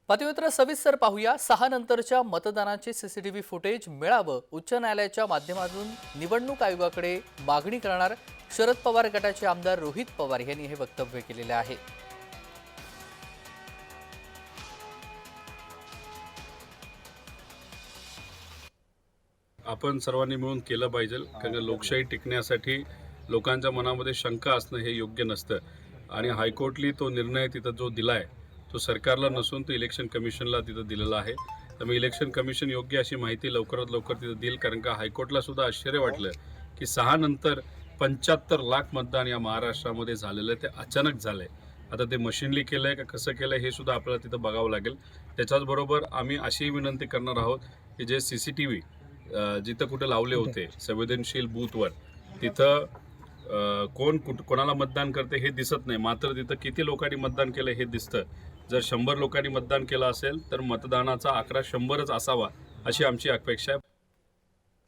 बातमीपत्र सविस्तर पाहूया। 6 नंतरच्या मतदानाचे सीसीटीव्ही फुटेज मिळावं, उच्च न्यायालयाच्या माध्यमातून निवडणूक आयोगाकडे मागणी करणार शरद पवार गटाचे आमदार रोहित पवार यांनी हे वक्तव्य केलेले आहे। आपण सर्वांनी मिळून केलं पाहिजे, कारण लोकशाही टिकण्यासाठी लोकांच्या मनामध्ये शंका असणं हे योग्य नसतं आणि हायकोर्टली तो निर्णय तिथं जो दिलाय तो सरकारला नसून तो इलेक्शन कमिशनला तिथं दिलेला आहे। त्यामुळे इलेक्शन कमिशन योग्य अशी माहिती लवकरात लवकर तिथं देईल, कारण का हायकोर्टला सुद्धा आश्चर्य वाटलं की 6 नंतर 75 लाख मतदान या महाराष्ट्रामध्ये झालेलं ते अचानक झालंय। आता ते मशीनली केलंय का कसं केलंय हे सुद्धा आपल्याला तिथं बघावं लागेल। त्याच्याचबरोबर आम्ही अशी विनंती करणार आहोत की जे सीसीटीव्ही जिथं कुठे लावले होते संवेदनशील बूथवर तिथं कोणाला मतदान करते हे दिसत नाही, मात्र तिथं किती लोकांनी मतदान केलं हे दिसतं। जर 100 लोकांनी मतदान केलं असेल तर मतदानाचा आकडा 100च असावा अशी आमची अपेक्षा आहे।